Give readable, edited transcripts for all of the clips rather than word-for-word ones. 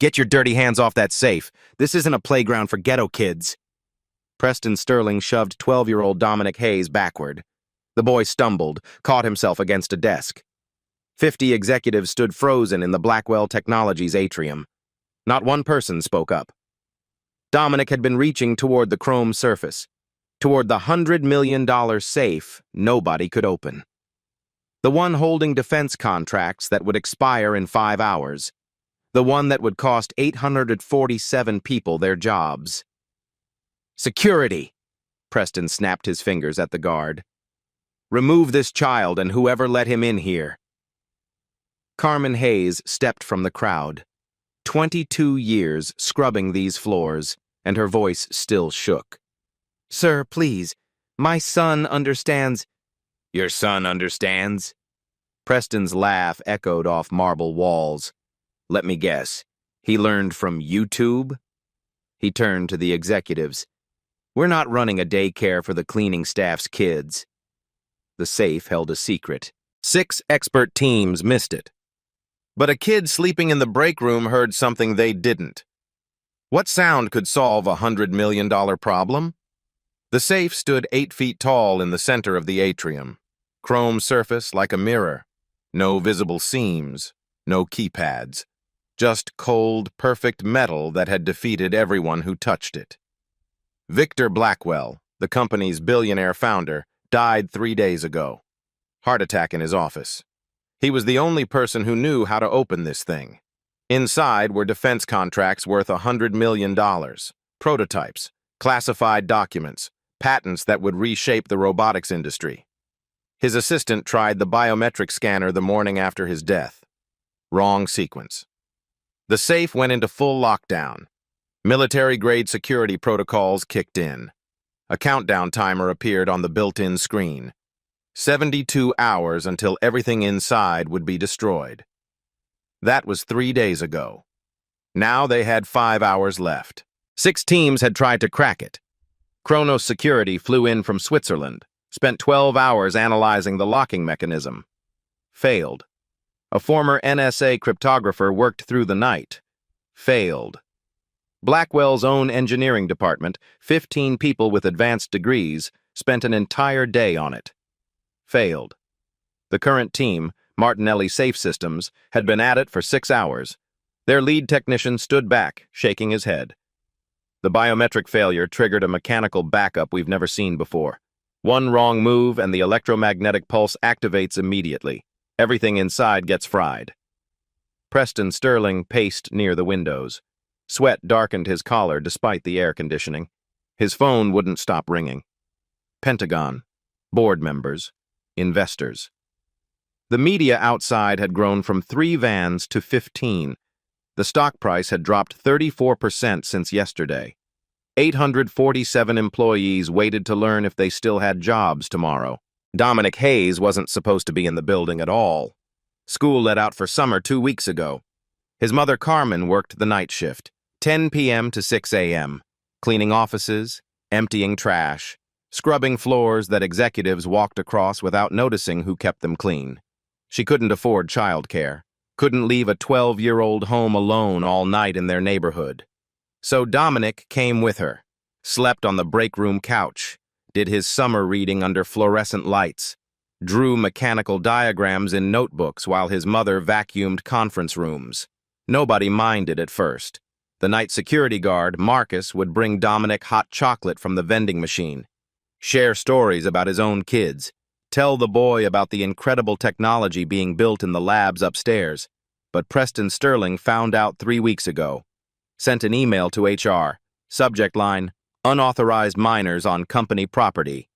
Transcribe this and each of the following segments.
Get your dirty hands off that safe. This isn't a playground for ghetto kids. Preston Sterling shoved 12-year-old Dominic Hayes backward. The boy stumbled, caught himself against a desk. 50 executives stood frozen in the Blackwell Technologies atrium. Not one person spoke up. Dominic had been reaching toward the chrome surface, toward the $100 million safe nobody could open. The one holding defense contracts that would expire in 5 hours. The one that would cost 847 people their jobs. Security! Preston snapped his fingers at the guard. Remove this child and whoever let him in here. Carmen Hayes stepped from the crowd. 22 years scrubbing these floors, and her voice still shook. Sir, please. My son understands. Your son understands? Preston's laugh echoed off marble walls. Let me guess. He learned from YouTube? He turned to the executives. We're not running a daycare for the cleaning staff's kids. The safe held a secret. 6 expert teams missed it. But a kid sleeping in the break room heard something they didn't. What sound could solve a $100 million problem? The safe stood 8 feet tall in the center of the atrium. Chrome surface like a mirror. No visible seams. No keypads. Just cold, perfect metal that had defeated everyone who touched it. Victor Blackwell, the company's billionaire founder, died 3 days ago. Heart attack in his office. He was the only person who knew how to open this thing. Inside were defense contracts worth $100 million, prototypes, classified documents, patents that would reshape the robotics industry. His assistant tried the biometric scanner the morning after his death. Wrong sequence. The safe went into full lockdown. Military-grade security protocols kicked in. A countdown timer appeared on the built-in screen. 72 hours until everything inside would be destroyed. That was 3 days ago. Now they had 5 hours left. 6 teams had tried to crack it. Kronos Security flew in from Switzerland, spent 12 hours analyzing the locking mechanism. Failed. A former NSA cryptographer worked through the night. Failed. Blackwell's own engineering department, 15 people with advanced degrees, spent an entire day on it. Failed. The current team, Martinelli Safe Systems, had been at it for 6 hours. Their lead technician stood back, shaking his head. The biometric failure triggered a mechanical backup we've never seen before. One wrong move and the electromagnetic pulse activates immediately. Everything inside gets fried. Preston Sterling paced near the windows. Sweat darkened his collar despite the air conditioning. His phone wouldn't stop ringing. Pentagon. Board members. Investors. The media outside had grown from 3 vans to 15. The stock price had dropped 34% since yesterday. 847 employees waited to learn if they still had jobs tomorrow. Dominic Hayes wasn't supposed to be in the building at all. School let out for summer 2 weeks ago. His mother Carmen worked the night shift, 10 p.m. to 6 a.m., cleaning offices, emptying trash, scrubbing floors that executives walked across without noticing who kept them clean. She couldn't afford childcare, couldn't leave a 12-year-old home alone all night in their neighborhood. So Dominic came with her, slept on the break room couch, did his summer reading under fluorescent lights, drew mechanical diagrams in notebooks while his mother vacuumed conference rooms. Nobody minded at first. The night security guard, Marcus, would bring Dominic hot chocolate from the vending machine, share stories about his own kids, tell the boy about the incredible technology being built in the labs upstairs. But Preston Sterling found out 3 weeks ago. Sent an email to HR. Subject line, unauthorized minors on company property.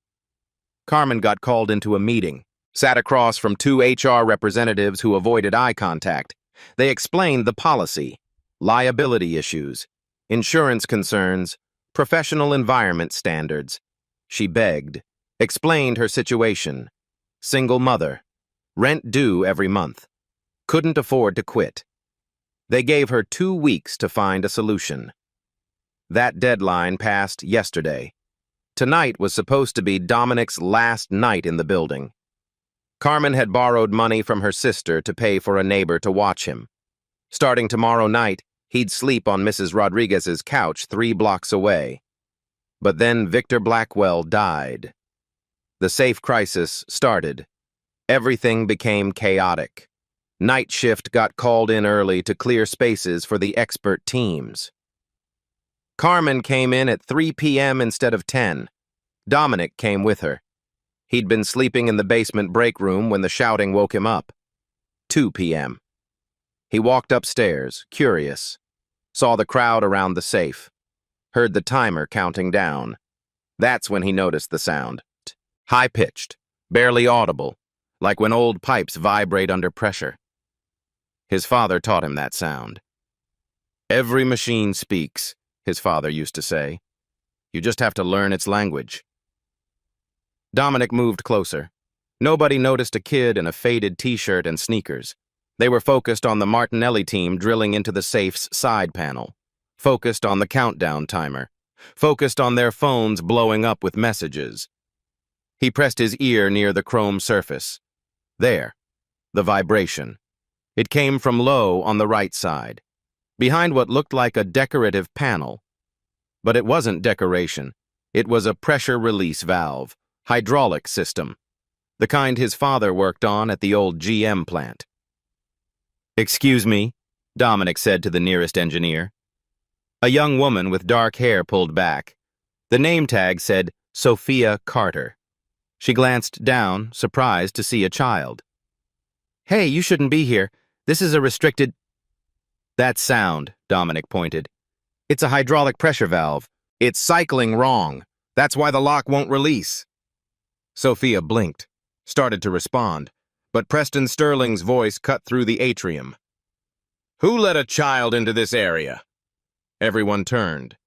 Carmen got called into a meeting, sat across from 2 HR representatives who avoided eye contact. They explained the policy, liability issues, insurance concerns, professional environment standards. She begged, explained her situation. Single mother, rent due every month, couldn't afford to quit. They gave her 2 weeks to find a solution. That deadline passed yesterday. Tonight was supposed to be Dominic's last night in the building. Carmen had borrowed money from her sister to pay for a neighbor to watch him. Starting tomorrow night, He'd sleep on Mrs. Rodriguez's couch 3 blocks away. But then Victor Blackwell died. The safe crisis started. Everything became chaotic. Night shift got called in early to clear spaces for the expert teams. Carmen came in at 3 p.m. instead of 10. Dominic came with her. He'd been sleeping in the basement break room when the shouting woke him up. 2 p.m. He walked upstairs, curious. Saw the crowd around the safe. Heard the timer counting down. That's when he noticed the sound. High-pitched, barely audible, like when old pipes vibrate under pressure. His father taught him that sound. "Every machine speaks," his father used to say. "You just have to learn its language." Dominic moved closer. Nobody noticed a kid in a faded t-shirt and sneakers. They were focused on the Martinelli team drilling into the safe's side panel. Focused on the countdown timer. Focused on their phones blowing up with messages. He pressed his ear near the chrome surface. There. The vibration. It came from low on the right side, behind what looked like a decorative panel. But it wasn't decoration. It was a pressure release valve, hydraulic system, the kind his father worked on at the old GM plant. "Excuse me," Dominic said to the nearest engineer. A young woman with dark hair pulled back. The name tag said Sophia Carter. She glanced down, surprised to see a child. "Hey, you shouldn't be here. This is a restricted—" "That sound," Dominic pointed. "It's a hydraulic pressure valve. It's cycling wrong. That's why the lock won't release." Sophia blinked, started to respond, but Preston Sterling's voice cut through the atrium. "Who let a child into this area?" Everyone turned.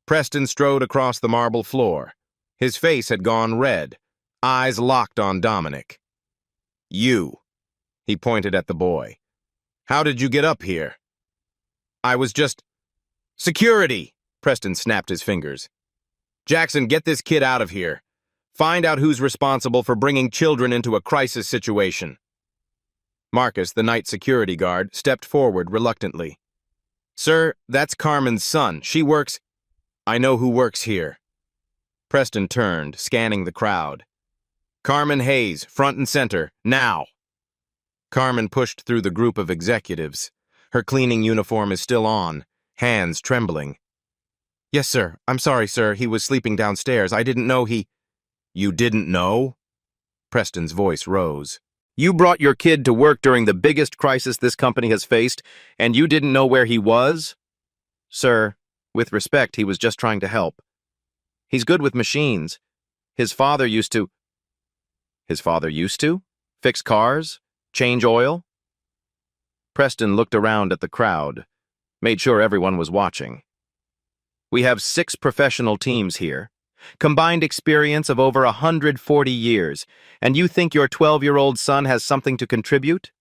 Preston strode across the marble floor. His face had gone red, eyes locked on Dominic. "You." He pointed at the boy. "How did you get up here?" "I was just—" "Security!" Preston snapped his fingers. "Jackson, get this kid out of here. Find out who's responsible for bringing children into a crisis situation." Marcus, the night security guard, stepped forward reluctantly. "Sir, that's Carmen's son. She works—" "I know who works here." Preston turned, scanning the crowd. "Carmen Hayes, front and center, now." Carmen pushed through the group of executives. Her cleaning uniform is still on, hands trembling. "Yes, sir. I'm sorry, sir. He was sleeping downstairs. I didn't know he—" "You didn't know?" Preston's voice rose. "You brought your kid to work during the biggest crisis this company has faced, and you didn't know where he was?" "Sir, with respect, he was just trying to help. He's good with machines. His father used to—" "His father used to? Fix cars? Change oil?" Preston looked around at the crowd, made sure everyone was watching. "We have 6 professional teams here. Combined experience of over 140 years, and you think your 12-year-old son has something to contribute?"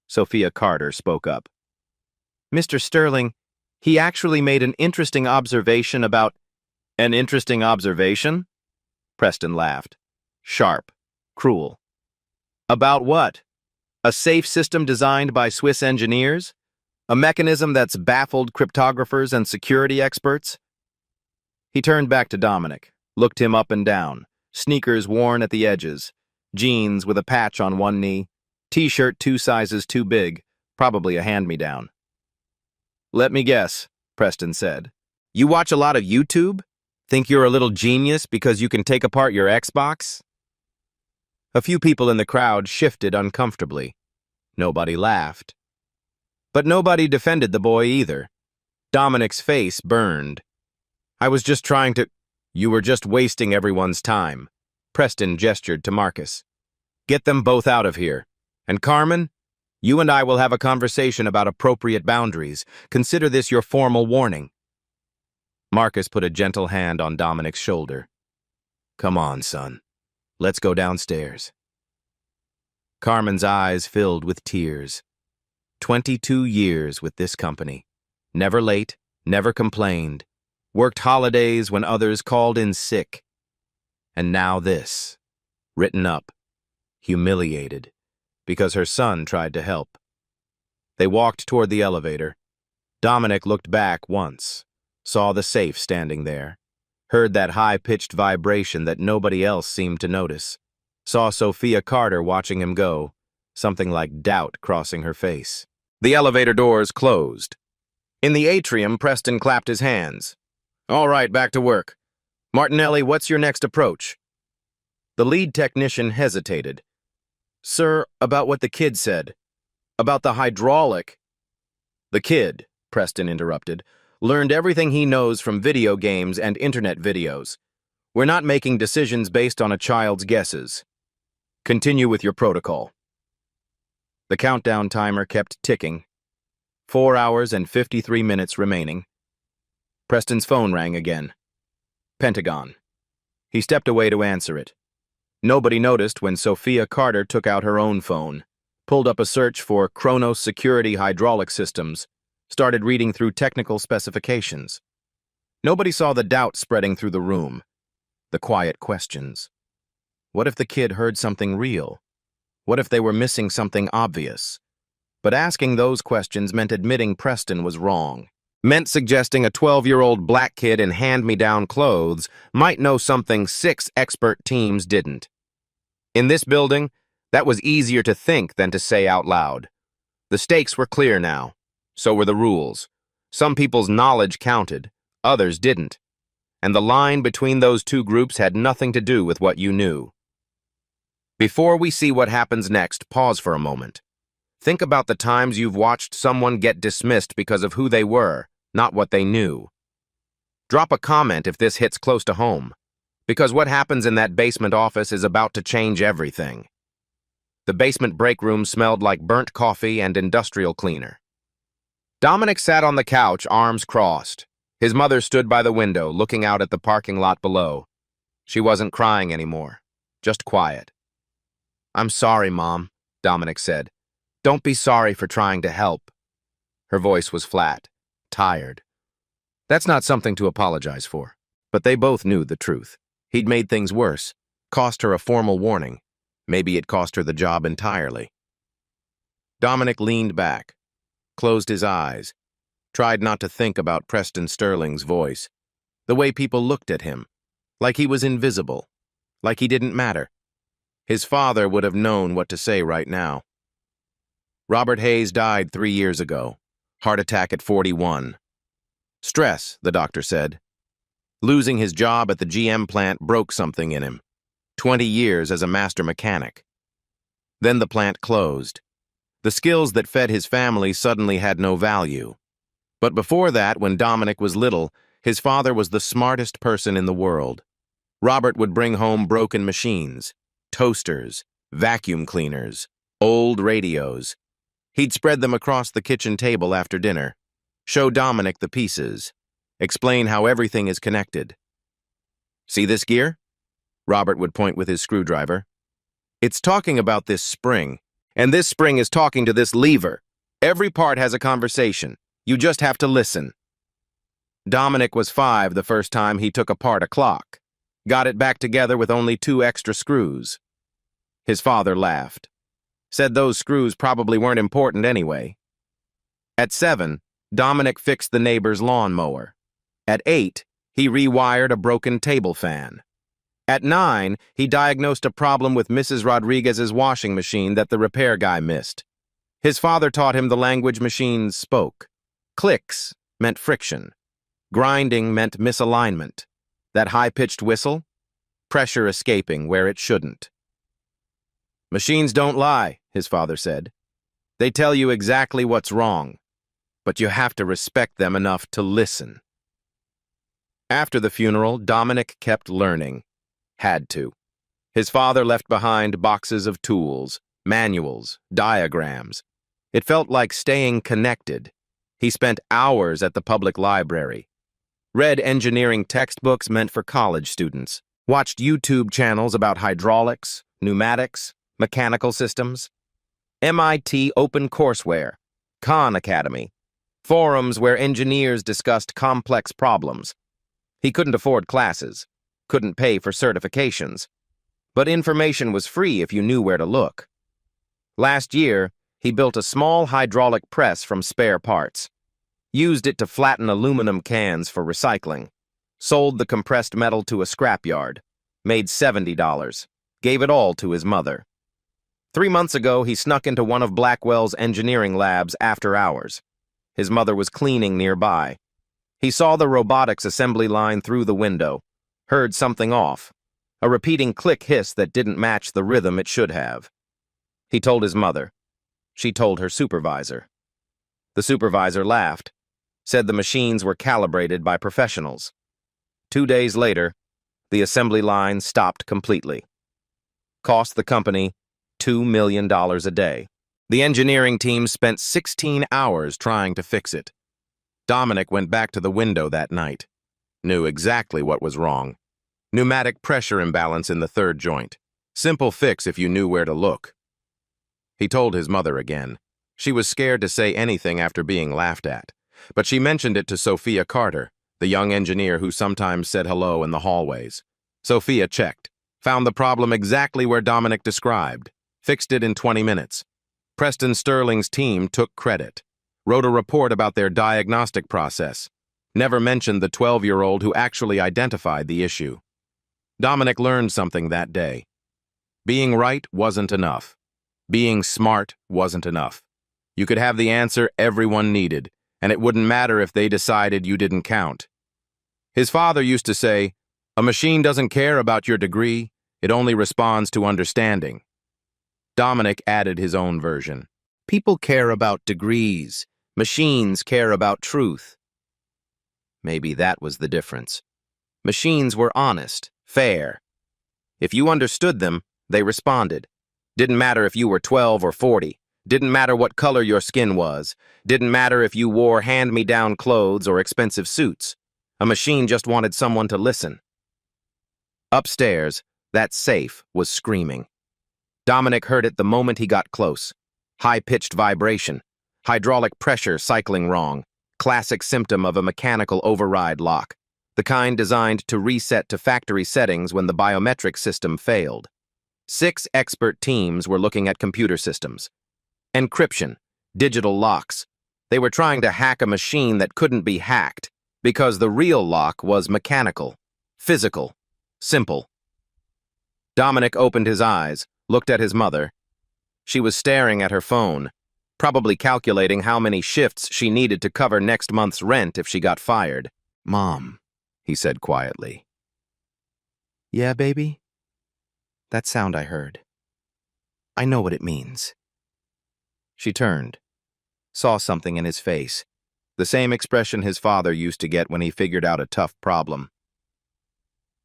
Sophia Carter spoke up. "Mr. Sterling, he actually made an interesting observation about—" "An interesting observation?" Preston laughed. Sharp, cruel. "About what? A safe system designed by Swiss engineers? A mechanism that's baffled cryptographers and security experts?" He turned back to Dominic, looked him up and down, sneakers worn at the edges, jeans with a patch on one knee, t-shirt 2 sizes too big, probably a hand-me-down. "Let me guess," Preston said. "You watch a lot of YouTube? Think you're a little genius because you can take apart your Xbox?" A few people in the crowd shifted uncomfortably. Nobody laughed. But nobody defended the boy either. Dominic's face burned. "I was just trying to—" "You were just wasting everyone's time." Preston gestured to Marcus. "Get them both out of here. And Carmen, you and I will have a conversation about appropriate boundaries. Consider this your formal warning." Marcus put a gentle hand on Dominic's shoulder. "Come on, son. Let's go downstairs." Carmen's eyes filled with tears. 22 years with this company. Never late, never complained. Worked holidays when others called in sick. And now this. Written up. Humiliated. Because her son tried to help. They walked toward the elevator. Dominic looked back once, saw the safe standing there, heard that high-pitched vibration that nobody else seemed to notice, saw Sophia Carter watching him go, something like doubt crossing her face. The elevator doors closed. In the atrium, Preston clapped his hands. "All right, back to work. Martinelli, what's your next approach?" The lead technician hesitated. "Sir, about what the kid said. About the hydraulic." "The kid," Preston interrupted, "learned everything he knows from video games and internet videos. We're not making decisions based on a child's guesses. Continue with your protocol." The countdown timer kept ticking. 4 hours and 53 minutes remaining. Preston's phone rang again. Pentagon. He stepped away to answer it. Nobody noticed when Sophia Carter took out her own phone, pulled up a search for Kronos Security Hydraulic Systems, started reading through technical specifications. Nobody saw the doubt spreading through the room, the quiet questions. What if the kid heard something real? What if they were missing something obvious? But asking those questions meant admitting Preston was wrong. Meant suggesting a 12-year-old black kid in hand-me-down clothes might know something 6 expert teams didn't. In this building, that was easier to think than to say out loud. The stakes were clear now. So were the rules. Some people's knowledge counted, others didn't. And the line between those two groups had nothing to do with what you knew. Before we see what happens next, pause for a moment. Think about the times you've watched someone get dismissed because of who they were, not what they knew. Drop a comment if this hits close to home, because what happens in that basement office is about to change everything. The basement break room smelled like burnt coffee and industrial cleaner. Dominic sat on the couch, arms crossed. His mother stood by the window, looking out at the parking lot below. She wasn't crying anymore, just quiet. "I'm sorry, Mom," Dominic said. "Don't be sorry for trying to help." Her voice was flat, tired. That's not something to apologize for. But they both knew the truth. He'd made things worse, cost her a formal warning. Maybe it cost her the job entirely. Dominic leaned back, closed his eyes, tried not to think about Preston Sterling's voice, the way people looked at him, like he was invisible, like he didn't matter. His father would have known what to say right now. Robert Hayes died 3 years ago, heart attack at 41. Stress, the doctor said. Losing his job at the GM plant broke something in him. 20 years as a master mechanic. Then the plant closed. The skills that fed his family suddenly had no value. But before that, when Dominic was little, his father was the smartest person in the world. Robert would bring home broken machines, toasters, vacuum cleaners, old radios. He'd spread them across the kitchen table after dinner, show Dominic the pieces, explain how everything is connected. "See this gear?" Robert would point with his screwdriver. "It's talking about this spring, and this spring is talking to this lever. Every part has a conversation. You just have to listen." Dominic was 5 the first time he took apart a clock, got it back together with only 2 extra screws. His father laughed, said those screws probably weren't important anyway. At 7, Dominic fixed the neighbor's lawnmower. At 8, he rewired a broken table fan. At 9, he diagnosed a problem with Mrs. Rodriguez's washing machine that the repair guy missed. His father taught him the language machines spoke. Clicks meant friction. Grinding meant misalignment. That high-pitched whistle? Pressure escaping where it shouldn't. "Machines don't lie," his father said. "They tell you exactly what's wrong, but you have to respect them enough to listen." After the funeral, Dominic kept learning. Had to. His father left behind boxes of tools, manuals, diagrams. It felt like staying connected. He spent hours at the public library. Read engineering textbooks meant for college students. Watched YouTube channels about hydraulics, pneumatics, mechanical systems. MIT OpenCourseWare, Khan Academy. Forums where engineers discussed complex problems. He couldn't afford classes, couldn't pay for certifications. But information was free if you knew where to look. Last year, he built a small hydraulic press from spare parts. used it to flatten aluminum cans for recycling, sold the compressed metal to a scrapyard, made $70, gave it all to his mother. 3 months ago, he snuck into one of Blackwell's engineering labs after hours. His mother was cleaning nearby. He saw the robotics assembly line through the window, heard something off, a repeating click hiss that didn't match the rhythm it should have. He told his mother. She told her supervisor. The supervisor laughed, said the machines were calibrated by professionals. 2 days later, the assembly line stopped completely. Cost the company $2 million a day. The engineering team spent 16 hours trying to fix it. Dominic went back to the window that night. Knew exactly what was wrong. Pneumatic pressure imbalance in the third joint. Simple fix if you knew where to look. He told his mother again. She was scared to say anything after being laughed at, but she mentioned it to Sophia Carter, the young engineer who sometimes said hello in the hallways. Sophia checked, found the problem exactly where Dominic described, fixed it in 20 minutes. Preston Sterling's team took credit, wrote a report about their diagnostic process, never mentioned the 12-year-old who actually identified the issue. Dominic learned something that day. Being right wasn't enough. Being smart wasn't enough. You could have the answer everyone needed, and it wouldn't matter if they decided you didn't count. His father used to say, "A machine doesn't care about your degree, it only responds to understanding." Dominic added his own version. People care about degrees. Machines care about truth. Maybe that was the difference. Machines were honest, fair. If you understood them, they responded. Didn't matter if you were 12 or 40. Didn't matter what color your skin was. Didn't matter if you wore hand-me-down clothes or expensive suits. A machine just wanted someone to listen. Upstairs, that safe was screaming. Dominic heard it the moment he got close. High-pitched vibration. Hydraulic pressure cycling wrong. Classic symptom of a mechanical override lock. The kind designed to reset to factory settings when the biometric system failed. 6 expert teams were looking at computer systems. Encryption, digital locks. They were trying to hack a machine that couldn't be hacked because the real lock was mechanical, physical, simple. Dominic opened his eyes, looked at his mother. She was staring at her phone, probably calculating how many shifts she needed to cover next month's rent if she got fired. "Mom," he said quietly. "Yeah, baby? That sound I heard. I know what it means." She turned, saw something in his face, the same expression his father used to get when he figured out a tough problem.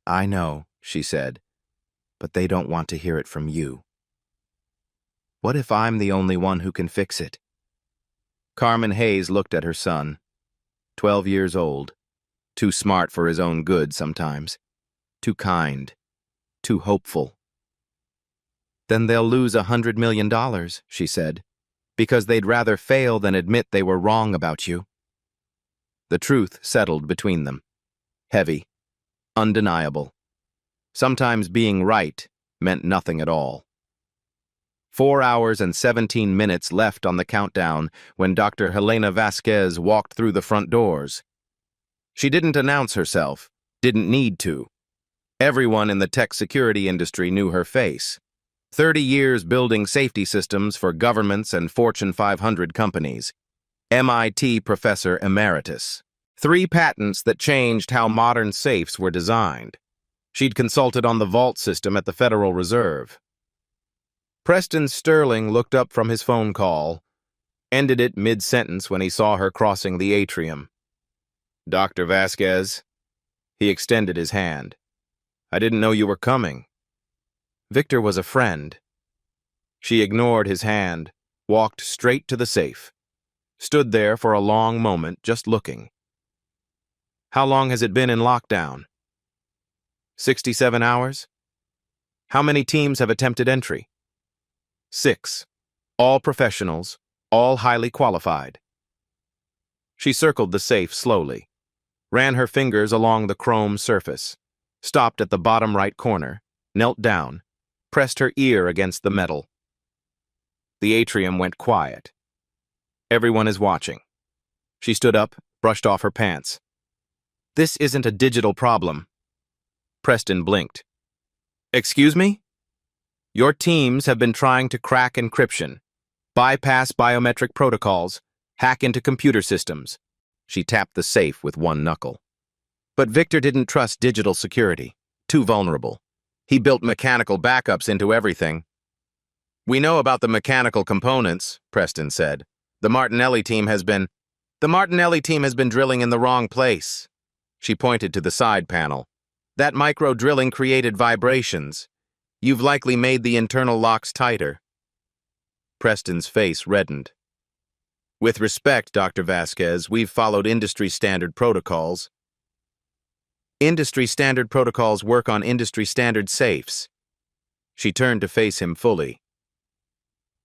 "I know," she said, "but they don't want to hear it from you. What if I'm the only one who can fix it?" Carmen Hayes looked at her son, 12 years old, too smart for his own good sometimes, too kind, too hopeful. "Then they'll lose $100 million, she said, "because they'd rather fail than admit they were wrong about you." The truth settled between them. Heavy, undeniable. Sometimes being right meant nothing at all. 4 hours and 17 minutes left on the countdown when Dr. Helena Vasquez walked through the front doors. She didn't announce herself, didn't need to. Everyone in the tech security industry knew her face. 30 years building safety systems for governments and Fortune 500 companies. MIT Professor Emeritus. 3 patents that changed how modern safes were designed. She'd consulted on the vault system at the Federal Reserve. Preston Sterling looked up from his phone call, ended it mid-sentence when he saw her crossing the atrium. "Dr. Vasquez?" He extended his hand. "I didn't know you were coming." Victor was a friend. She ignored his hand, walked straight to the safe, stood there for a long moment just looking. "How long has it been in lockdown?" 67 hours? "How many teams have attempted entry?" 6. All professionals, all highly qualified. She circled the safe slowly, ran her fingers along the chrome surface, stopped at the bottom right corner, knelt down, pressed her ear against the metal. The atrium went quiet. Everyone is watching. She stood up, brushed off her pants. This isn't a digital problem. Preston blinked. Excuse me? Your teams have been trying to crack encryption, bypass biometric protocols, hack into computer systems. She tapped the safe with one knuckle. But Victor didn't trust digital security. Too vulnerable. He built mechanical backups into everything. We know about the mechanical components, Preston said. The Martinelli team has been drilling in the wrong place. She pointed to the side panel. That micro-drilling created vibrations. You've likely made the internal locks tighter. Preston's face reddened. With respect, Dr. Vasquez, we've followed industry-standard protocols. Industry-standard protocols work on industry-standard safes. She turned to face him fully.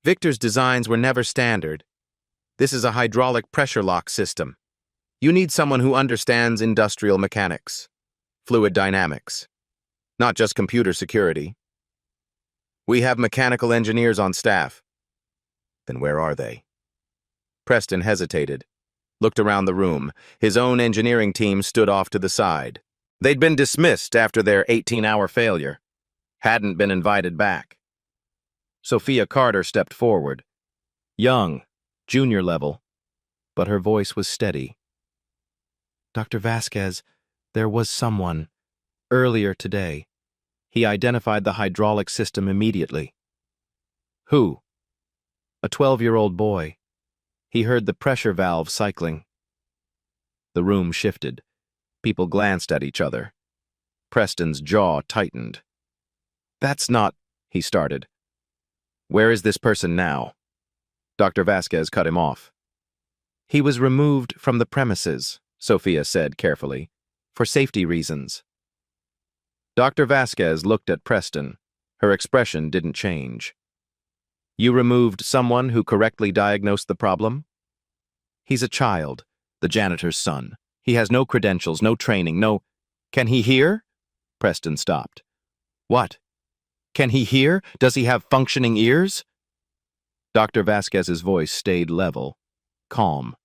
Victor's designs were never standard. This is a hydraulic pressure lock system. You need someone who understands industrial mechanics, fluid dynamics, not just computer security. We have mechanical engineers on staff. Then where are they? Preston hesitated, looked around the room. His own engineering team stood off to the side. They'd been dismissed after their 18-hour failure. Hadn't been invited back. Sophia Carter stepped forward. Young, junior level, but her voice was steady. Dr. Vasquez, there was someone, earlier today. He identified the hydraulic system immediately. Who? A 12-year-old boy. He heard the pressure valve cycling. The room shifted. People glanced at each other. Preston's jaw tightened. That's not, he started. Where is this person now? Dr. Vasquez cut him off. He was removed from the premises, Sophia said carefully, for safety reasons. Dr. Vasquez looked at Preston. Her expression didn't change. You removed someone who correctly diagnosed the problem? He's a child, the janitor's son. He has no credentials, no training, no... Can he hear? Preston stopped. What? Can he hear? Does he have functioning ears? Dr. Vasquez's voice stayed level, calm,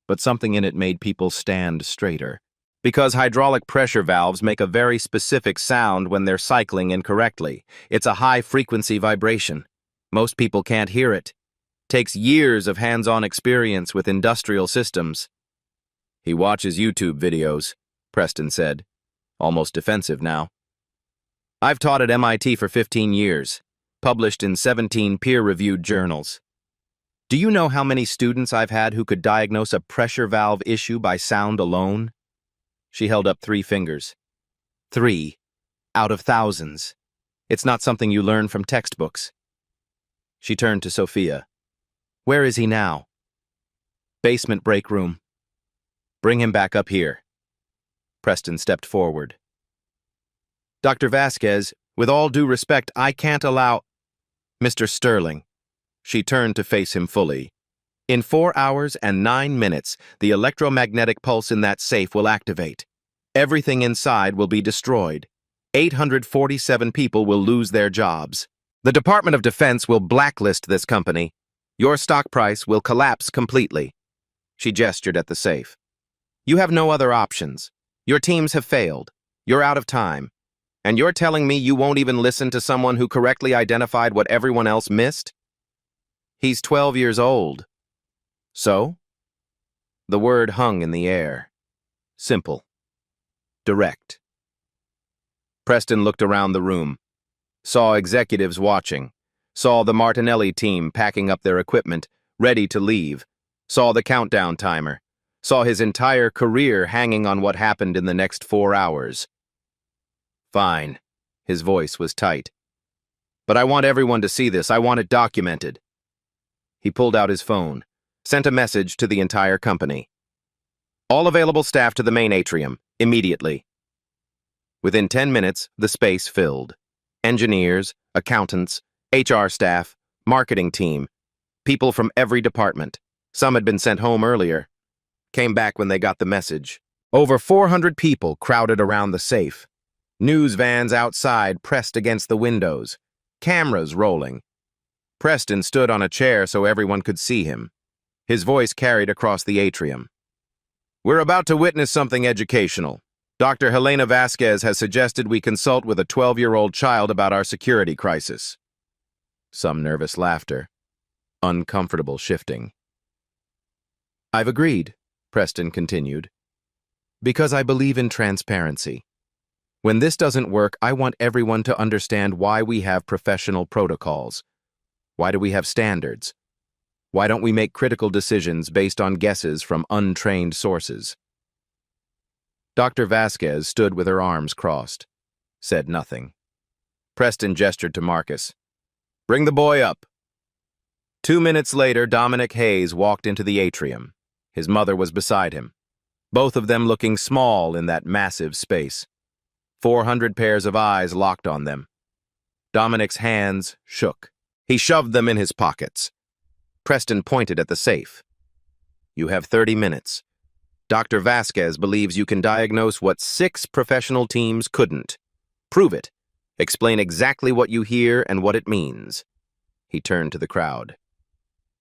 but something in it made people stand straighter. Because hydraulic pressure valves make a very specific sound when they're cycling incorrectly. It's a high-frequency vibration. Most people can't hear it. Takes years of hands-on experience with industrial systems. He watches YouTube videos, Preston said, almost defensive now. I've taught at MIT for 15 years, published in 17 peer-reviewed journals. Do you know how many students I've had who could diagnose a pressure valve issue by sound alone? She held up 3 fingers. 3 out of thousands. It's not something you learn from textbooks. She turned to Sophia. Where is he now? Basement break room. Bring him back up here. Preston stepped forward. Dr. Vasquez, with all due respect, I can't allow... Mr. Sterling. She turned to face him fully. In 4 hours and 9 minutes, the electromagnetic pulse in that safe will activate. Everything inside will be destroyed. 847 people will lose their jobs. The Department of Defense will blacklist this company. Your stock price will collapse completely. She gestured at the safe. You have no other options. Your teams have failed. You're out of time. And you're telling me you won't even listen to someone who correctly identified what everyone else missed? He's 12 years old. So? The word hung in the air. Simple. Direct. Preston looked around the room, saw executives watching, saw the Martinelli team packing up their equipment, ready to leave, saw the countdown timer, saw his entire career hanging on what happened in the next 4 hours. Fine. His voice was tight. But I want everyone to see this. I want it documented. He pulled out his phone, sent a message to the entire company. All available staff to the main atrium, immediately. Within 10 minutes, the space filled. Engineers, accountants, HR staff, marketing team, people from every department. Some had been sent home earlier. Came back when they got the message. Over 400 people crowded around the safe. News vans outside pressed against the windows. Cameras rolling. Preston stood on a chair so everyone could see him. His voice carried across the atrium. We're about to witness something educational. Dr. Helena Vasquez has suggested we consult with a 12-year-old child about our security crisis. Some nervous laughter. Uncomfortable shifting. I've agreed, Preston continued, because I believe in transparency. When this doesn't work, I want everyone to understand why we have professional protocols. Why do we have standards? Why don't we make critical decisions based on guesses from untrained sources? Dr. Vasquez stood with her arms crossed, said nothing. Preston gestured to Marcus. Bring the boy up. 2 minutes later, Dominic Hayes walked into the atrium. His mother was beside him, both of them looking small in that massive space. 400 pairs of eyes locked on them. Dominic's hands shook. He shoved them in his pockets. Preston pointed at the safe. You have 30 minutes. Dr. Vasquez believes you can diagnose what 6 professional teams couldn't. Prove it. Explain exactly what you hear and what it means. He turned to the crowd.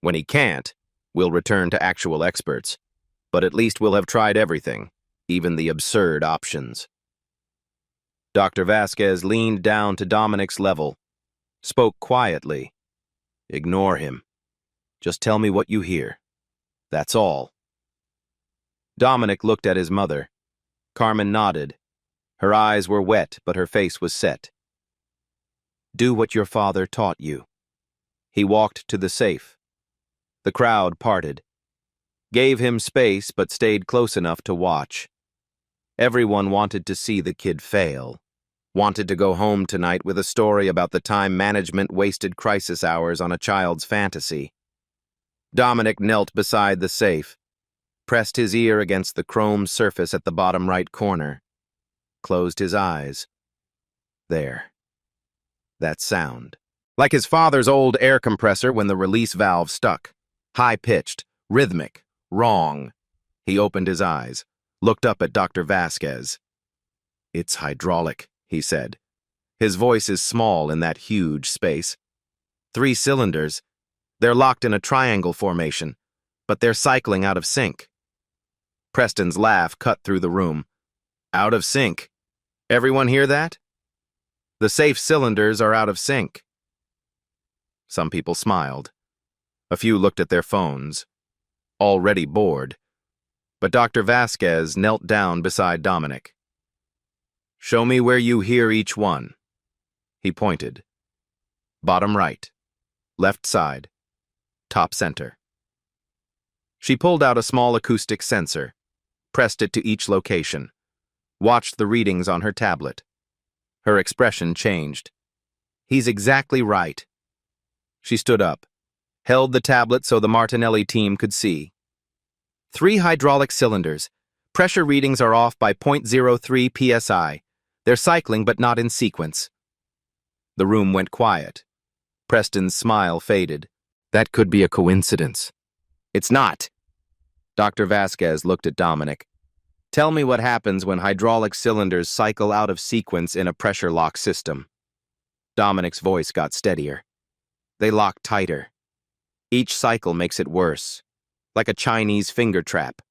When he can't, we'll return to actual experts. But at least we'll have tried everything, even the absurd options. Dr. Vasquez leaned down to Dominic's level, spoke quietly. Ignore him. Just tell me what you hear. That's all. Dominic looked at his mother. Carmen nodded. Her eyes were wet, but her face was set. Do what your father taught you. He walked to the safe. The crowd parted. Gave him space, but stayed close enough to watch. Everyone wanted to see the kid fail. Wanted to go home tonight with a story about the time management wasted crisis hours on a child's fantasy. Dominic knelt beside the safe, pressed his ear against the chrome surface at the bottom right corner, closed his eyes. There. That sound. Like his father's old air compressor when the release valve stuck. High-pitched, rhythmic, wrong. He opened his eyes, looked up at Dr. Vasquez. It's hydraulic, he said. His voice is small in that huge space. 3 cylinders. They're locked in a triangle formation, but they're cycling out of sync. Preston's laugh cut through the room. Out of sync. Everyone hear that? The safe cylinders are out of sync. Some people smiled. A few looked at their phones, already bored. But Dr. Vasquez knelt down beside Dominic. Show me where you hear each one. He pointed. Bottom right, left side, top center. She pulled out a small acoustic sensor, pressed it to each location, watched the readings on her tablet. Her expression changed. He's exactly right. She stood up, held the tablet so the Martinelli team could see. 3 hydraulic cylinders. Pressure readings are off by 0.03 psi. They're cycling but not in sequence. The room went quiet. Preston's smile faded. That could be a coincidence. It's not. Dr. Vasquez looked at Dominic. Tell me what happens when hydraulic cylinders cycle out of sequence in a pressure lock system. Dominic's voice got steadier. They lock tighter. Each cycle makes it worse, like a Chinese finger trap.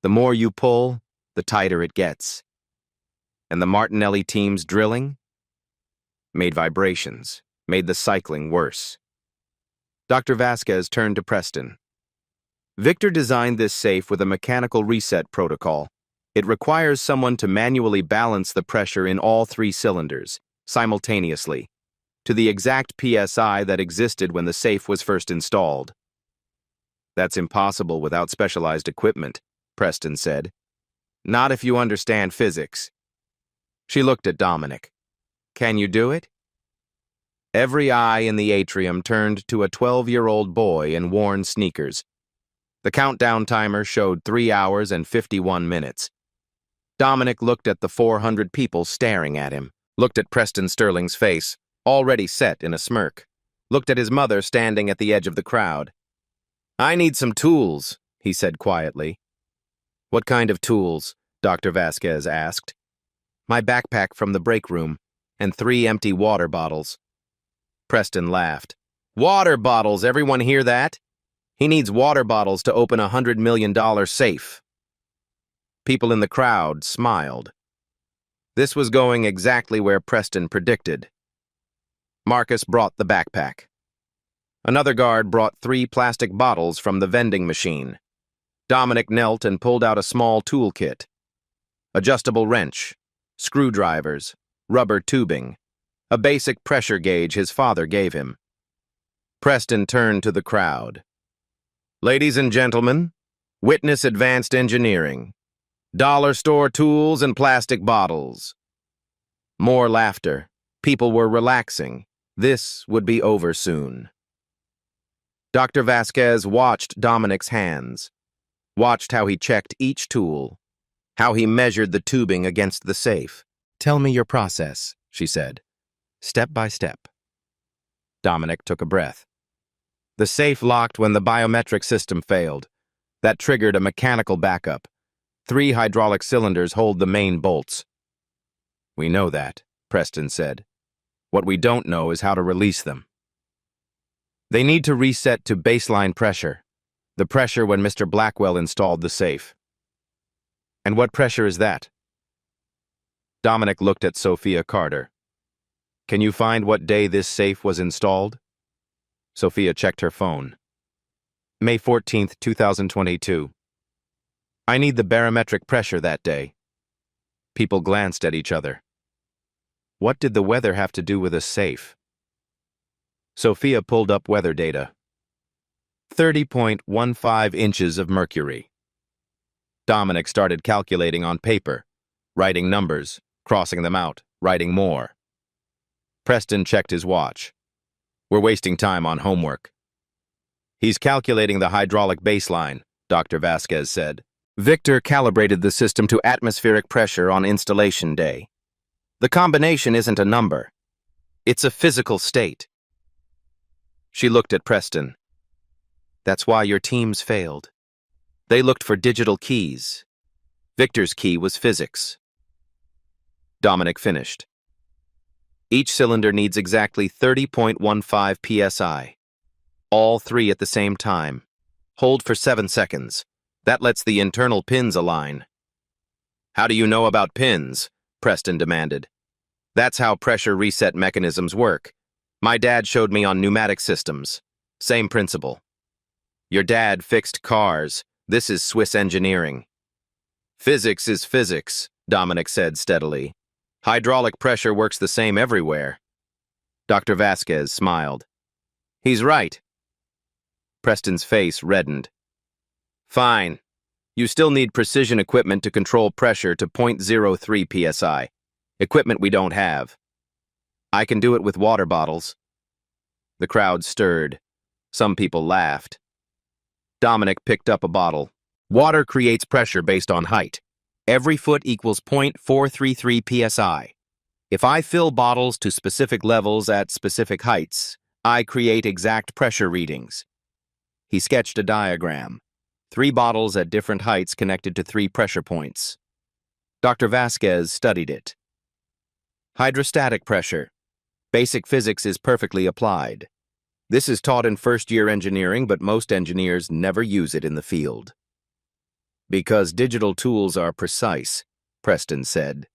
The more you pull, the tighter it gets. And the Martinelli team's drilling made vibrations, made the cycling worse. Dr. Vasquez turned to Preston. Victor designed this safe with a mechanical reset protocol. It requires someone to manually balance the pressure in all 3 cylinders, simultaneously, to the exact PSI that existed when the safe was first installed. That's impossible without specialized equipment, Preston said. Not if you understand physics. She looked at Dominic. Can you do it? Every eye in the atrium turned to a 12-year-old boy in worn sneakers. The countdown timer showed 3 hours and 51 minutes. Dominic looked at the 400 people staring at him, looked at Preston Sterling's face, already set in a smirk, looked at his mother standing at the edge of the crowd. I need some tools, he said quietly. What kind of tools? Dr. Vasquez asked. My backpack from the break room, and 3 empty water bottles. Preston laughed. Water bottles, everyone hear that? He needs water bottles to open a $100 million safe. People in the crowd smiled. This was going exactly where Preston predicted. Marcus brought the backpack. Another guard brought 3 plastic bottles from the vending machine. Dominic knelt and pulled out a small toolkit. Adjustable wrench, screwdrivers, rubber tubing, a basic pressure gauge his father gave him. Preston turned to the crowd. Ladies and gentlemen, witness advanced engineering. Dollar store tools and plastic bottles. More laughter. People were relaxing. This would be over soon. Dr. Vasquez watched Dominic's hands, watched how he checked each tool, how he measured the tubing against the safe. "Tell me your process," she said, "step by step." Dominic took a breath. The safe locked when the biometric system failed. That triggered a mechanical backup. 3 hydraulic cylinders hold the main bolts. "We know that," Preston said. "What we don't know is how to release them." They need to reset to baseline pressure, the pressure when Mr. Blackwell installed the safe. "And what pressure is that?" Dominic looked at Sophia Carter. "Can you find what day this safe was installed?" Sophia checked her phone. May 14th, 2022. "I need the barometric pressure that day." People glanced at each other. What did the weather have to do with a safe? Sophia pulled up weather data. 30.15 inches of mercury. Dominic started calculating on paper, writing numbers, crossing them out, writing more. Preston checked his watch. "We're wasting time on homework." "He's calculating the hydraulic baseline," Dr. Vasquez said. "Victor calibrated the system to atmospheric pressure on installation day. The combination isn't a number. It's a physical state." She looked at Preston. "That's why your teams failed. They looked for digital keys. Victor's key was physics." Dominic finished. "Each cylinder needs exactly 30.15 psi. All 3 at the same time. Hold for 7 seconds. That lets the internal pins align." "How do you know about pins?" Preston demanded. "That's how pressure reset mechanisms work. My dad showed me on pneumatic systems. Same principle." "Your dad fixed cars. This is Swiss engineering." "Physics is physics," Dominic said steadily. "Hydraulic pressure works the same everywhere." Dr. Vasquez smiled. "He's right." Preston's face reddened. "Fine. You still need precision equipment to control pressure to 0.03 psi. Equipment we don't have. I can do it with water bottles." The crowd stirred. Some people laughed. Dominic picked up a bottle. "Water creates pressure based on height. Every foot equals 0.433 psi. If I fill bottles to specific levels at specific heights, I create exact pressure readings." He sketched a diagram. 3 bottles at different heights connected to 3 pressure points. Dr. Vasquez studied it. Hydrostatic pressure. Basic physics is perfectly applied. This is taught in first-year engineering, but most engineers never use it in the field. "Because digital tools are precise," Preston said.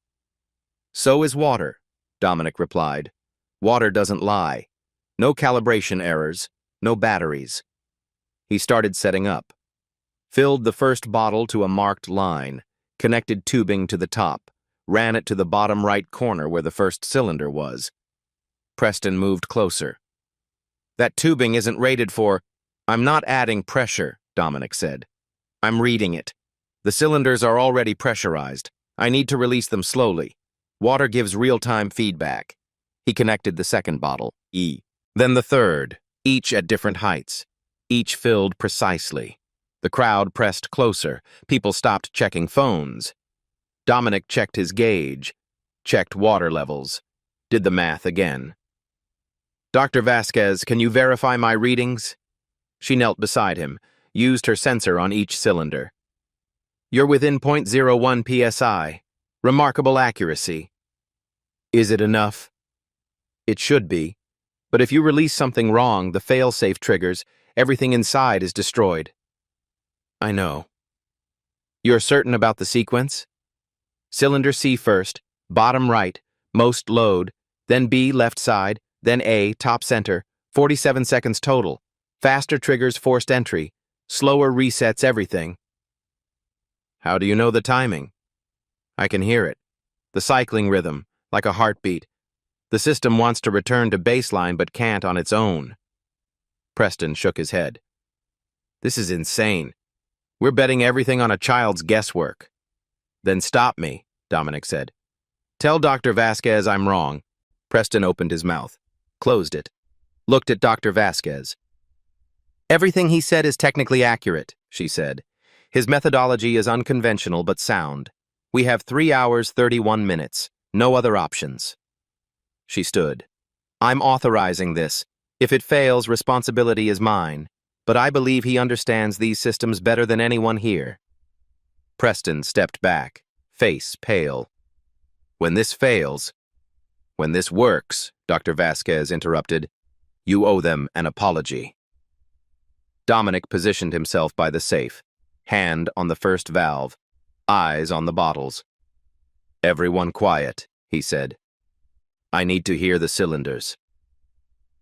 "So is water," Dominic replied. "Water doesn't lie. No calibration errors, no batteries." He started setting up. Filled the first bottle to a marked line, connected tubing to the top, ran it to the bottom right corner where the first cylinder was. Preston moved closer. "That tubing isn't rated for—" "I'm not adding pressure," Dominic said. "I'm reading it. The cylinders are already pressurized. I need to release them slowly. Water gives real-time feedback." He connected the second bottle, E. Then the third, each at different heights. Each filled precisely. The crowd pressed closer. People stopped checking phones. Dominic checked his gauge, checked water levels, did the math again. "Dr. Vasquez, can you verify my readings?" She knelt beside him, used her sensor on each cylinder. "You're within 0.01 psi. Remarkable accuracy." "Is it enough?" "It should be. But if you release something wrong, the fail-safe triggers, everything inside is destroyed." "I know." You're certain about the sequence? Cylinder C first, bottom right, most load, then B left side, then A top center, 47 seconds total. Faster triggers forced entry, slower resets everything. How do you know the timing? I can hear it. The cycling rhythm, like a heartbeat. The system wants to return to baseline but can't on its own. Preston shook his head. This is insane. We're betting everything on a child's guesswork. Then stop me, Dominic said. Tell Dr. Vasquez I'm wrong. Preston opened his mouth, closed it, looked at Dr. Vasquez. Everything he said is technically accurate, she said. His methodology is unconventional but sound. We have 3 hours, 31 minutes. No other options. She stood. I'm authorizing this. If it fails, responsibility is mine. But I believe he understands these systems better than anyone here. Preston stepped back, face pale. When this fails, when this works, Dr. Vasquez interrupted, you owe them an apology. Dominic positioned himself by the safe, hand on the first valve, eyes on the bottles. Everyone quiet, he said. I need to hear the cylinders.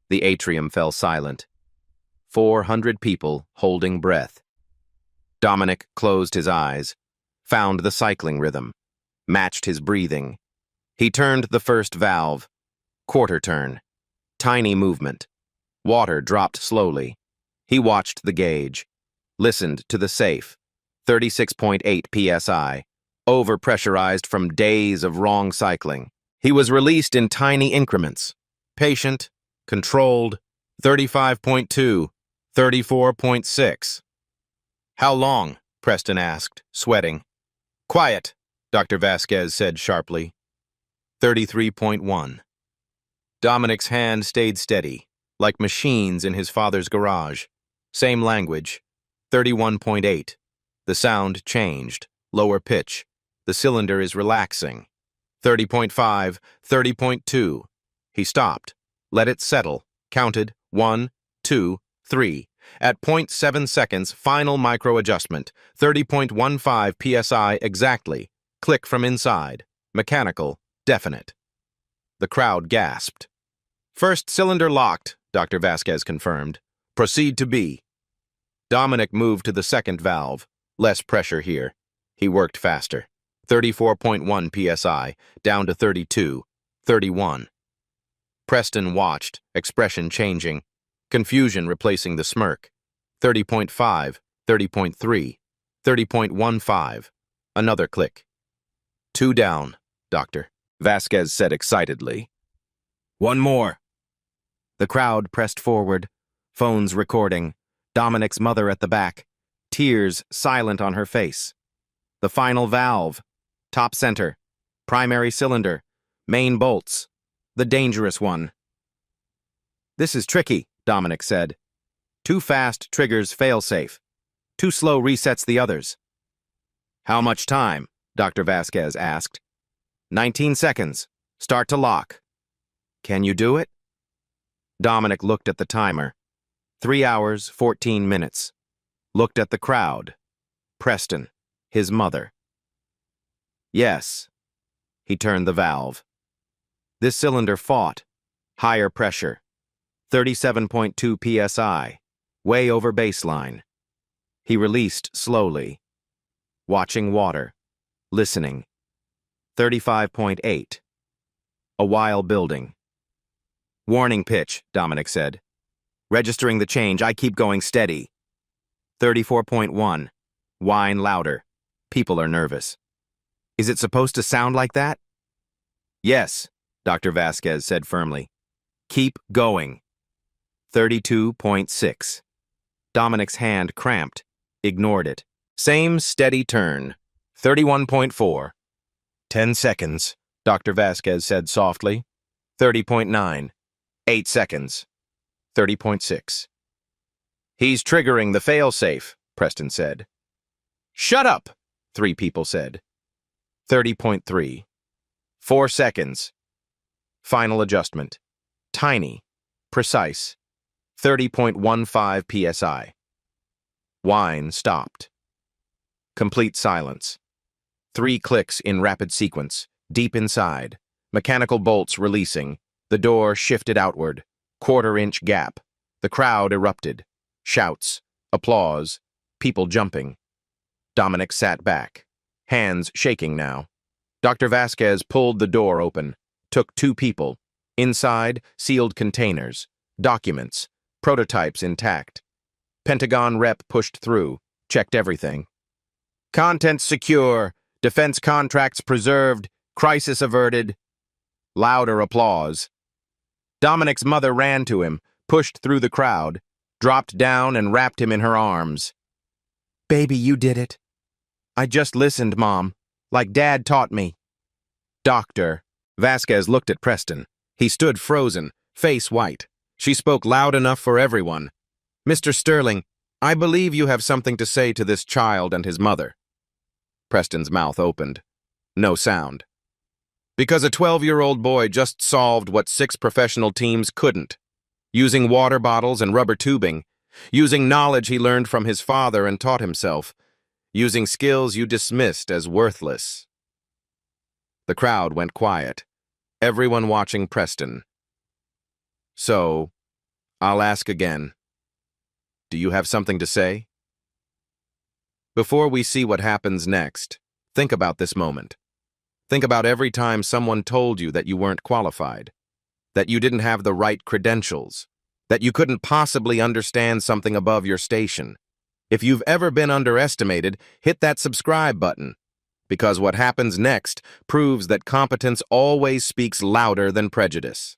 The atrium fell silent. 400 people holding breath. Dominic closed his eyes, found the cycling rhythm, matched his breathing. He turned the first valve. Quarter turn. Tiny movement. Water dropped slowly. He watched the gauge, listened to the safe. 36.8 psi. Overpressurized from days of wrong cycling. He was released in tiny increments. Patient, controlled, 35.2, 34.6. How long? Preston asked, sweating. Quiet, Dr. Vasquez said sharply. 33.1. Dominic's hand stayed steady, like machines in his father's garage. Same language. 31.8. The sound changed, lower pitch. The cylinder is relaxing. 30.5, 30.2. He stopped, let it settle, counted 1, 2, 3. At 0.7 seconds, final micro adjustment, 30.15 psi exactly. Click from inside. Mechanical, definite. The crowd gasped. First cylinder locked, Dr. Vasquez confirmed. Proceed to B. Dominic moved to the second valve. Less pressure here. He worked faster. 34.1 psi, down to 32, 31. Preston watched, expression changing, confusion replacing the smirk. 30.5, 30.3, 30.15. Another click. 2 down, Doctor, Vasquez said excitedly. 1 more. The crowd pressed forward, phones recording, Dominic's mother at the back, tears silent on her face. The final valve, top center, primary cylinder, main bolts, the dangerous one. This is tricky, Dominic said. Too fast triggers failsafe. Too slow resets the others. How much time? Dr. Vasquez asked. 19 seconds. Start to lock. Can you do it? Dominic looked at the timer. 3 hours, 14 minutes. Looked at the crowd. Preston, his mother. Yes. He turned the valve. This cylinder fought. Higher pressure. 37.2 psi. Way over baseline. He released slowly. Watching water. Listening. 35.8. A while building. Warning pitch, Dominic said. Registering the change, I keep going steady. 34.1. Whine louder. People are nervous. Is it supposed to sound like that? Yes, Dr. Vasquez said firmly. Keep going. 32.6. Dominic's hand cramped, ignored it. Same steady turn. 31.4. 10 seconds, Dr. Vasquez said softly. 30.9. 8 seconds. 30.6. He's triggering the failsafe, Preston said. Shut up, 3 people said. 30.3. 4 seconds. Final adjustment. Tiny. Precise. 30.15 psi. Whine stopped. Complete silence. 3 clicks in rapid sequence, deep inside. Mechanical bolts releasing. The door shifted outward. Quarter-inch gap. The crowd erupted. Shouts. Applause. People jumping. Dominic sat back. Hands shaking now. Dr. Vasquez pulled the door open. Took 2 people. Inside, sealed containers. Documents. Prototypes intact. Pentagon rep pushed through. Checked everything. Contents secure. Defense contracts preserved. Crisis averted. Louder applause. Dominic's mother ran to him, pushed through the crowd, dropped down and wrapped him in her arms. "Baby, you did it." "I just listened, Mom, like Dad taught me." "Doctor." Vasquez looked at Preston. He stood frozen, face white. She spoke loud enough for everyone. "Mr. Sterling, I believe you have something to say to this child and his mother." Preston's mouth opened. No sound. Because a 12-year-old boy just solved what 6 professional teams couldn't, using water bottles and rubber tubing, using knowledge he learned from his father and taught himself, using skills you dismissed as worthless. The crowd went quiet, everyone watching Preston. "So, I'll ask again. Do you have something to say?" Before we see what happens next, think about this moment. Think about every time someone told you that you weren't qualified, that you didn't have the right credentials, that you couldn't possibly understand something above your station. If you've ever been underestimated, hit that subscribe button, because what happens next proves that competence always speaks louder than prejudice.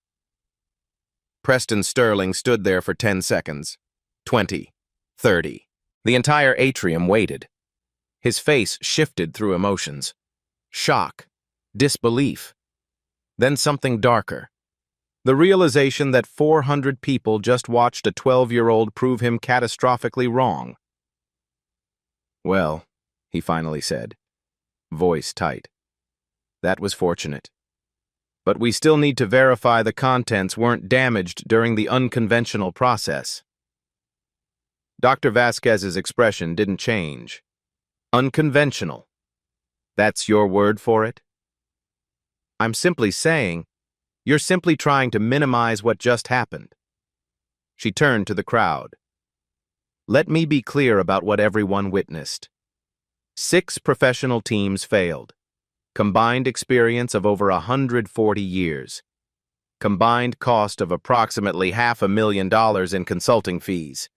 Preston Sterling stood there for 10 seconds, 20, 30. The entire atrium waited. His face shifted through emotions. Shock. Disbelief. Then something darker. The realization that 400 people just watched a 12-year-old prove him catastrophically wrong. "Well," he finally said, voice tight. "That was fortunate. But we still need to verify the contents weren't damaged during the unconventional process." Dr. Vasquez's expression didn't change. "Unconventional. That's your word for it?" "I'm simply saying, you're simply trying to minimize what just happened." She turned to the crowd. "Let me be clear about what everyone witnessed. 6 professional teams failed. Combined experience of over 140 years. Combined cost of approximately $500,000 in consulting fees."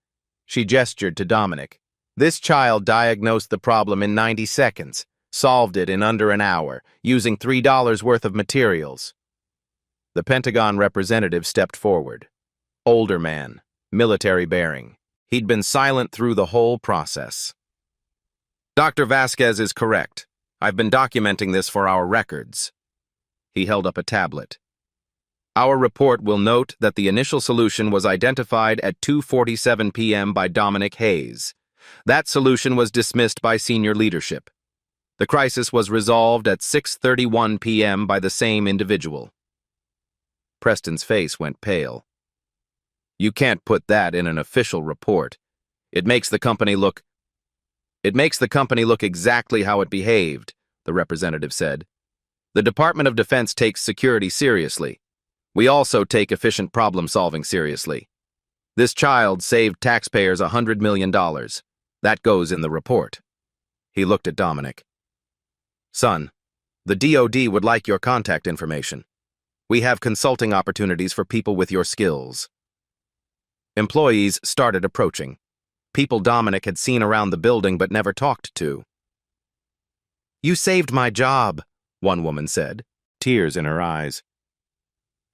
She gestured to Dominic. "This child diagnosed the problem in 90 seconds. Solved it in under an hour, using $3 worth of materials." The Pentagon representative stepped forward. Older man, military bearing. He'd been silent through the whole process. "Dr. Vasquez is correct. I've been documenting this for our records." He held up a tablet. "Our report will note that the initial solution was identified at 2:47 p.m. by Dominic Hayes. That solution was dismissed by senior leadership. The crisis was resolved at 6:31 p.m. by the same individual." Preston's face went pale. "You can't put that in an official report. It makes the company look exactly how it behaved," the representative said. "The Department of Defense takes security seriously. We also take efficient problem-solving seriously. This child saved taxpayers $100 million. That goes in the report." He looked at Dominic. "Son, the DoD would like your contact information. We have consulting opportunities for people with your skills." Employees started approaching. People Dominic had seen around the building but never talked to. "You saved my job," one woman said, tears in her eyes.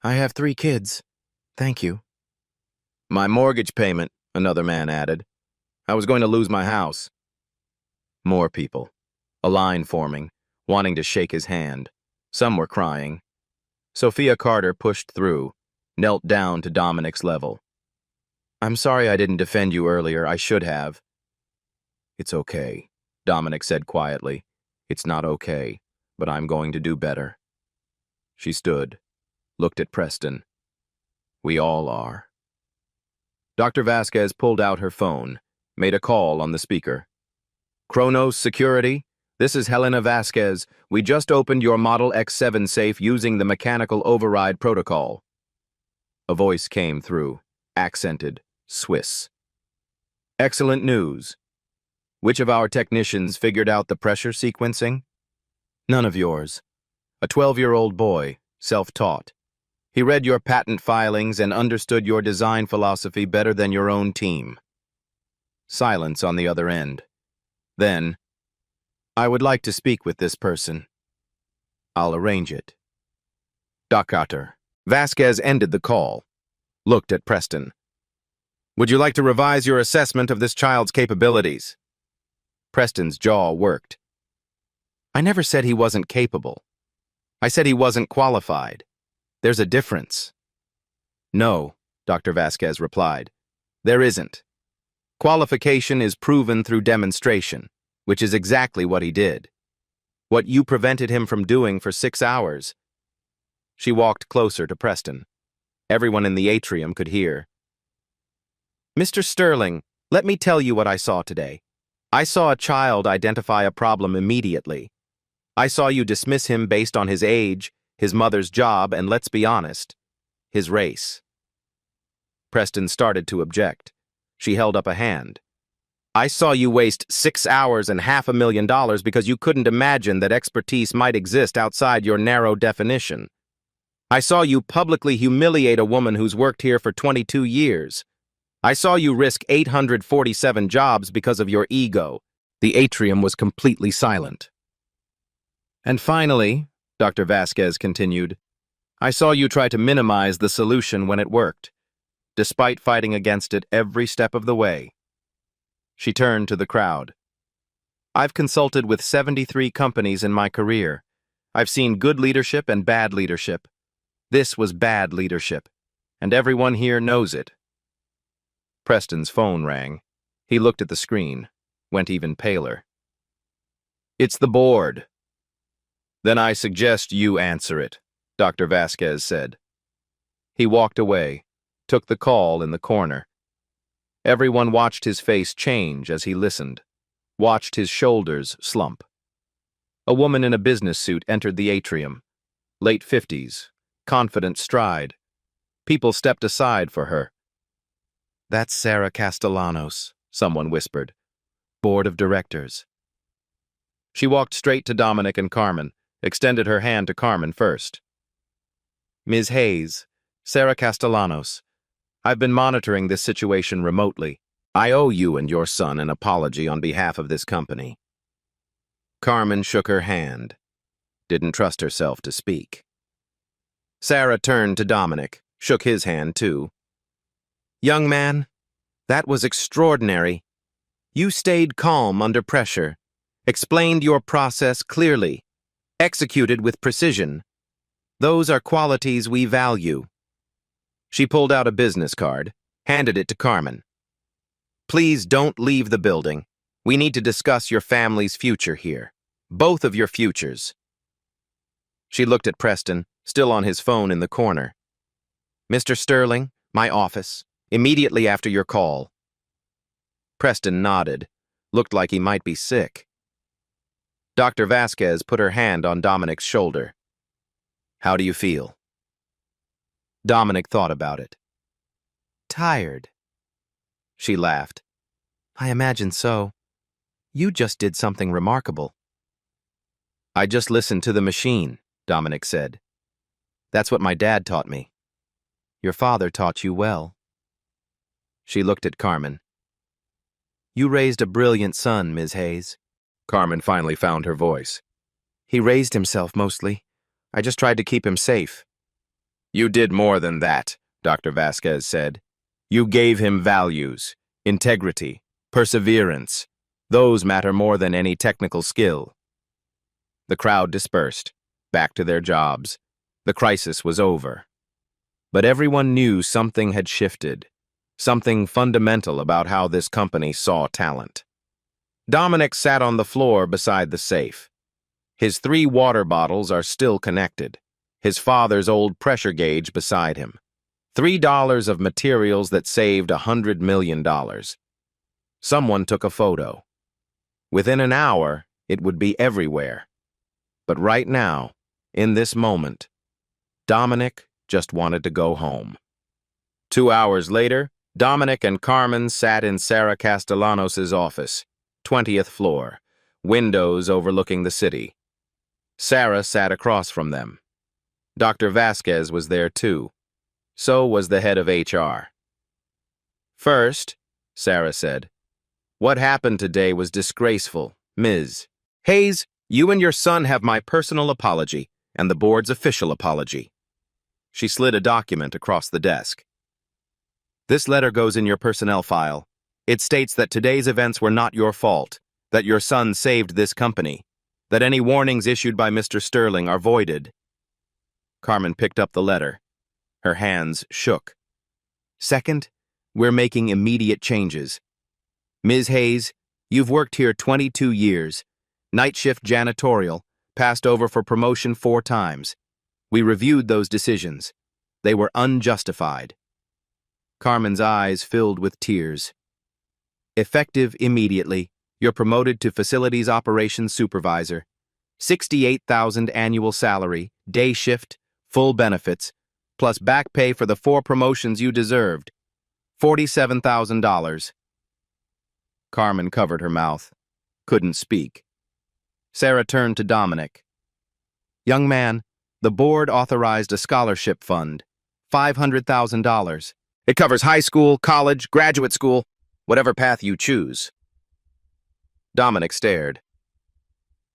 "I have 3 kids. Thank you." "My mortgage payment," another man added. "I was going to lose my house." More people. A line forming, wanting to shake his hand. Some were crying. Sophia Carter pushed through, knelt down to Dominic's level. "I'm sorry I didn't defend you earlier. I should have." "It's okay," Dominic said quietly. "It's not okay, but I'm going to do better." She stood, looked at Preston. "We all are." Dr. Vasquez pulled out her phone, made a call on the speaker. Kronos Security, this is Helena Vasquez. We just opened your Model X7 safe using the mechanical override protocol. A voice came through, accented, Swiss. Excellent news. Which of our technicians figured out the pressure sequencing? None of yours. A 12-year-old boy, self-taught. He read your patent filings and understood your design philosophy better than your own team. Silence on the other end. Then, I would like to speak with this person. I'll arrange it. Dr. Vasquez ended the call, looked at Preston. Would you like to revise your assessment of this child's capabilities? Preston's jaw worked. I never said he wasn't capable. I said he wasn't qualified. There's a difference. No, Dr. Vasquez replied. There isn't. Qualification is proven through demonstration, which is exactly what he did. What you prevented him from doing for 6 hours. She walked closer to Preston. Everyone in the atrium could hear. Mr. Sterling, let me tell you what I saw today. I saw a child identify a problem immediately. I saw you dismiss him based on his age, his mother's job, and let's be honest, his race. Preston started to object. She held up a hand. I saw you waste 6 hours and $500,000 because you couldn't imagine that expertise might exist outside your narrow definition. I saw you publicly humiliate a woman who's worked here for 22 years. I saw you risk 847 jobs because of your ego. The atrium was completely silent. And finally, Dr. Vasquez continued, I saw you try to minimize the solution when it worked, despite fighting against it every step of the way. She turned to the crowd. I've consulted with 73 companies in my career. I've seen good leadership and bad leadership. This was bad leadership, and everyone here knows it. Preston's phone rang. He looked at the screen, went even paler. It's the board. Then I suggest you answer it, Dr. Vasquez said. He walked away, took the call in the corner. Everyone watched his face change as he listened, watched his shoulders slump. A woman in a business suit entered the atrium, late 50s, confident stride. People stepped aside for her. That's Sarah Castellanos, someone whispered. Board of Directors. She walked straight to Dominic and Carmen, extended her hand to Carmen first. Ms. Hayes, Sarah Castellanos, I've been monitoring this situation remotely. I owe you and your son an apology on behalf of this company. Carmen shook her hand, didn't trust herself to speak. Sarah turned to Dominic, shook his hand too. Young man, that was extraordinary. You stayed calm under pressure, explained your process clearly, executed with precision. Those are qualities we value. She pulled out a business card, handed it to Carmen. Please don't leave the building. We need to discuss your family's future here. Both of your futures. She looked at Preston, still on his phone in the corner. Mr. Sterling, my office, immediately after your call. Preston nodded, looked like he might be sick. Dr. Vasquez put her hand on Dominic's shoulder. How do you feel? Dominic thought about it. Tired. She laughed. I imagine so. You just did something remarkable. I just listened to the machine, Dominic said. That's what my dad taught me. Your father taught you well. She looked at Carmen. You raised a brilliant son, Ms. Hayes. Carmen finally found her voice. He raised himself mostly. I just tried to keep him safe. You did more than that, Dr. Vasquez said. You gave him values, integrity, perseverance. Those matter more than any technical skill. The crowd dispersed, back to their jobs. The crisis was over. But everyone knew something had shifted, something fundamental about how this company saw talent. Dominic sat on the floor beside the safe. His 3 water bottles are still connected. His father's old pressure gauge beside him. $3 of materials that saved $100 million. Someone took a photo. Within an hour, it would be everywhere. But right now, in this moment, Dominic just wanted to go home. 2 hours later, Dominic and Carmen sat in Sarah Castellanos' office, 20th floor, windows overlooking the city. Sarah sat across from them. Dr. Vasquez was there too. So was the head of HR. "First," Sarah said, "what happened today was disgraceful, Ms. Hayes. You and your son have my personal apology and the board's official apology." She slid a document across the desk. "This letter goes in your personnel file. It states that today's events were not your fault, that your son saved this company, that any warnings issued by Mr. Sterling are voided." Carmen picked up the letter. Her hands shook. "Second, we're making immediate changes. Ms. Hayes, you've worked here 22 years. Night shift janitorial, passed over for promotion 4 times. We reviewed those decisions. They were unjustified." Carmen's eyes filled with tears. "Effective immediately, you're promoted to Facilities Operations Supervisor. 68,000 annual salary, day shift, full benefits, plus back pay for the 4 promotions you deserved. $47,000. Carmen covered her mouth, couldn't speak. Sarah turned to Dominic. "Young man, the board authorized a scholarship fund, $500,000. It covers high school, college, graduate school, whatever path you choose." Dominic stared.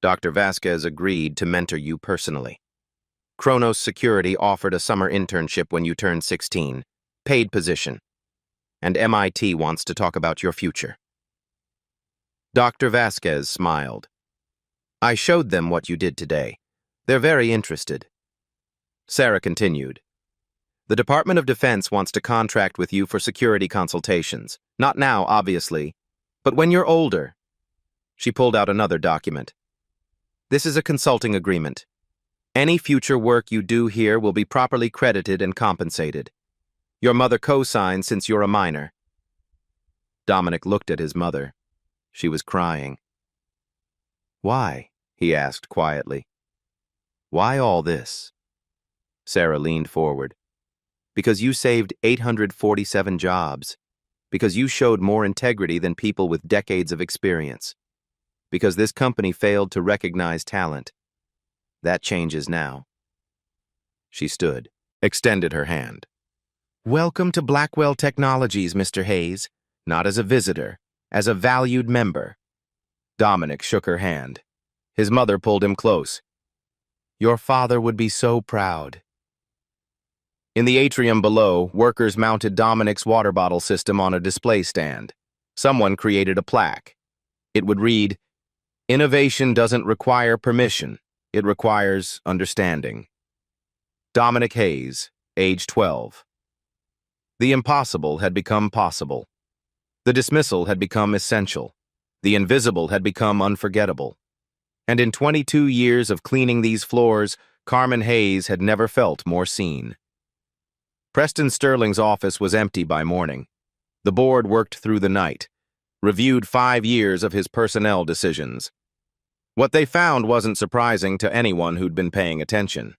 "Dr. Vasquez agreed to mentor you personally. Kronos Security offered a summer internship when you turned 16, paid position. And MIT wants to talk about your future." Dr. Vasquez smiled. "I showed them what you did today. They're very interested." Sarah continued. "The Department of Defense wants to contract with you for security consultations. Not now, obviously, but when you're older." She pulled out another document. "This is a consulting agreement. Any future work you do here will be properly credited and compensated. Your mother co-signed since you're a minor." Dominic looked at his mother. She was crying. "Why?" he asked quietly. "Why all this?" Sarah leaned forward. "Because you saved 847 jobs. Because you showed more integrity than people with decades of experience. Because this company failed to recognize talent. That changes now." She stood, extended her hand. "Welcome to Blackwell Technologies, Mr. Hayes. Not as a visitor, as a valued member." Dominic shook her hand. His mother pulled him close. "Your father would be so proud." In the atrium below, workers mounted Dominic's water bottle system on a display stand. Someone created a plaque. It would read, "Innovation doesn't require permission. It requires understanding." Dominic Hayes, age 12. The impossible had become possible. The dismissal had become essential. The invisible had become unforgettable. And in 22 years of cleaning these floors, Carmen Hayes had never felt more seen. Preston Sterling's office was empty by morning. The board worked through the night, reviewed 5 years of his personnel decisions. What they found wasn't surprising to anyone who'd been paying attention.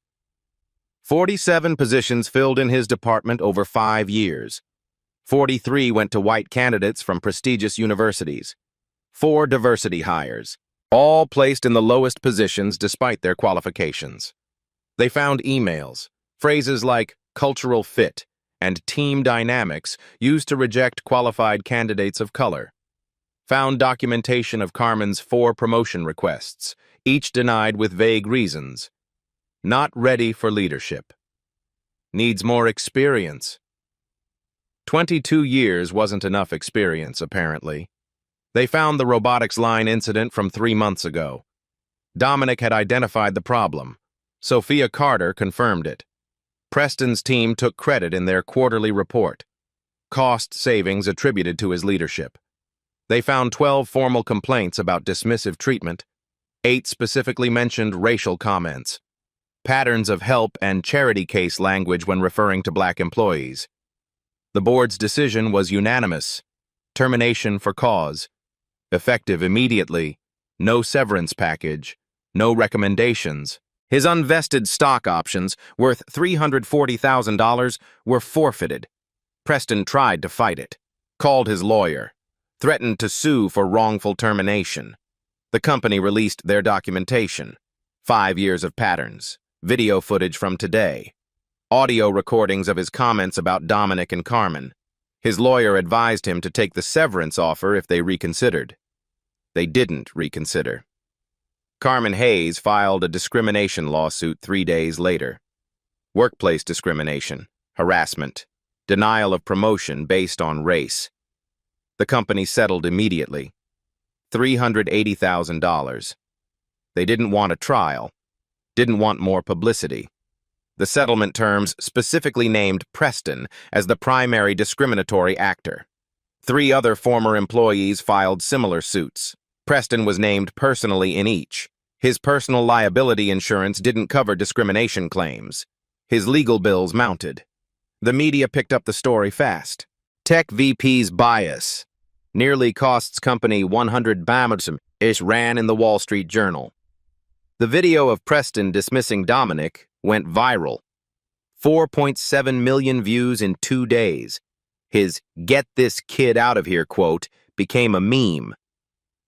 47 positions filled in his department over 5 years. 43 went to white candidates from prestigious universities. 4 diversity hires, all placed in the lowest positions despite their qualifications. They found emails, phrases like cultural fit and team dynamics used to reject qualified candidates of color. Found documentation of Carmen's 4 promotion requests, each denied with vague reasons. Not ready for leadership. Needs more experience. 22 years wasn't enough experience, apparently. They found the robotics line incident from 3 months ago. Dominic had identified the problem. Sophia Carter confirmed it. Preston's team took credit in their quarterly report. Cost savings attributed to his leadership. They found 12 formal complaints about dismissive treatment. 8 specifically mentioned racial comments. Patterns of help and charity case language when referring to black employees. The board's decision was unanimous. Termination for cause. Effective immediately. No severance package. No recommendations. His unvested stock options, worth $340,000, were forfeited. Preston tried to fight it. Called his lawyer. Threatened to sue for wrongful termination. The company released their documentation. 5 years of patterns. Video footage from today. Audio recordings of his comments about Dominic and Carmen. His lawyer advised him to take the severance offer if they reconsidered. They didn't reconsider. Carmen Hayes filed a discrimination lawsuit 3 days later. Workplace discrimination, harassment, denial of promotion based on race. The company settled immediately. $380,000. They didn't want a trial, didn't want more publicity. The settlement terms specifically named Preston as the primary discriminatory actor. 3 other former employees filed similar suits. Preston was named personally in each. His personal liability insurance didn't cover discrimination claims. His legal bills mounted. The media picked up the story fast. Tech VP's bias nearly costs company $100 billion, ran in the Wall Street Journal. The video of Preston dismissing Dominic went viral. 4.7 million views in 2 days. His "get this kid out of here" quote became a meme.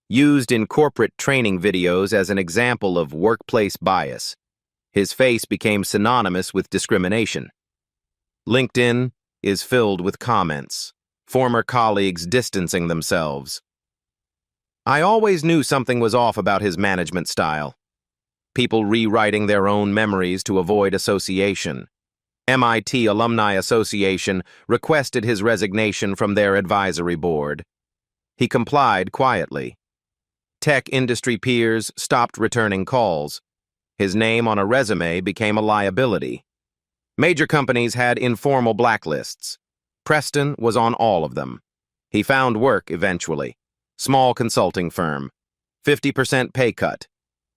Used in corporate training videos as an example of workplace bias. His face became synonymous with discrimination. LinkedIn is filled with comments. Former colleagues distancing themselves. I always knew something was off about his management style. People rewriting their own memories to avoid association. MIT Alumni Association requested his resignation from their advisory board. He complied quietly. Tech industry peers stopped returning calls. His name on a resume became a liability. Major companies had informal blacklists. Preston was on all of them. He found work eventually. Small consulting firm. 50% pay cut.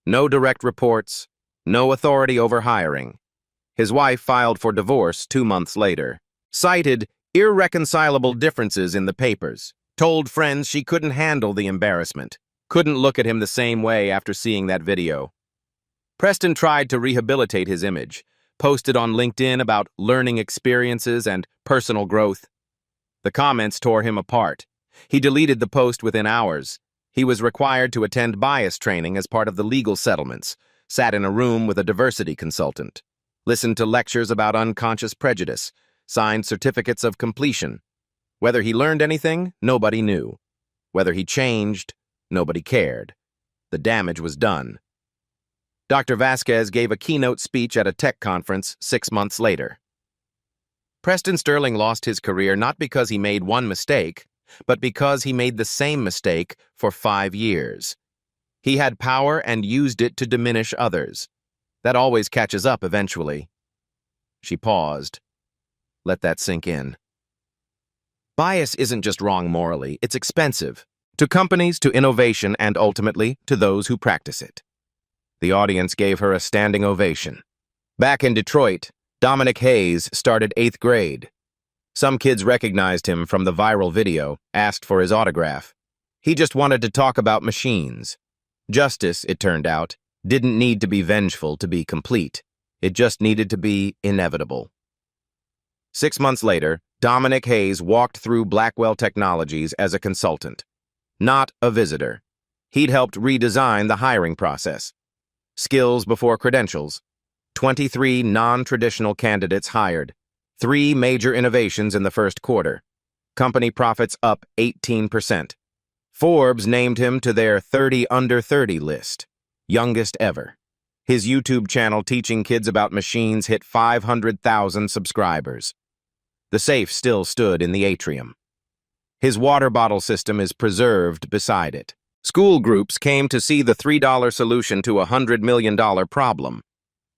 No direct reports. No authority over hiring. His wife filed for divorce 2 months later. Cited irreconcilable differences in the papers. Told friends she couldn't handle the embarrassment. Couldn't look at him the same way after seeing that video. Preston tried to rehabilitate his image. Posted on LinkedIn about learning experiences and personal growth. The comments tore him apart. He deleted the post within hours. He was required to attend bias training as part of the legal settlements, sat in a room with a diversity consultant, listened to lectures about unconscious prejudice, signed certificates of completion. Whether he learned anything, nobody knew. Whether he changed, nobody cared. The damage was done. Dr. Vasquez gave a keynote speech at a tech conference 6 months later. Preston Sterling lost his career not because he made one mistake, but because he made the same mistake for 5 years. He had power and used it to diminish others. That always catches up eventually. She paused. Let that sink in. Bias isn't just wrong morally, it's expensive. To companies, to innovation, and ultimately, to those who practice it. The audience gave her a standing ovation. Back in Detroit, Dominic Hayes started 8th grade. Some kids recognized him from the viral video, asked for his autograph. He just wanted to talk about machines. Justice, it turned out, didn't need to be vengeful to be complete. It just needed to be inevitable. 6 months later, Dominic Hayes walked through Blackwell Technologies as a consultant. Not a visitor. He'd helped redesign the hiring process. Skills before credentials. 23 non-traditional candidates hired. 3 major innovations in the first quarter. Company profits up 18%. Forbes named him to their 30 under 30 list. Youngest ever. His YouTube channel teaching kids about machines hit 500,000 subscribers. The safe still stood in the atrium. His water bottle system is preserved beside it. School groups came to see the $3 solution to a $100 million problem.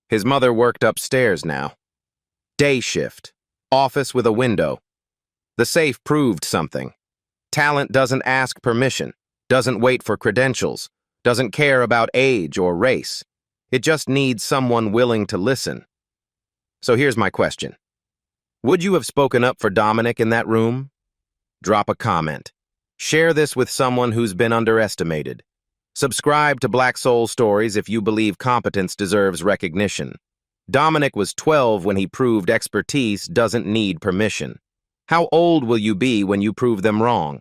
His mother worked upstairs now. Day shift. Office with a window. The safe proved something. Talent doesn't ask permission, doesn't wait for credentials, doesn't care about age or race. It just needs someone willing to listen. So here's my question. Would you have spoken up for Dominic in that room? Drop a comment. Share this with someone who's been underestimated. Subscribe to Black Soul Stories if you believe competence deserves recognition. Dominic was 12 when he proved expertise doesn't need permission. How old will you be when you prove them wrong?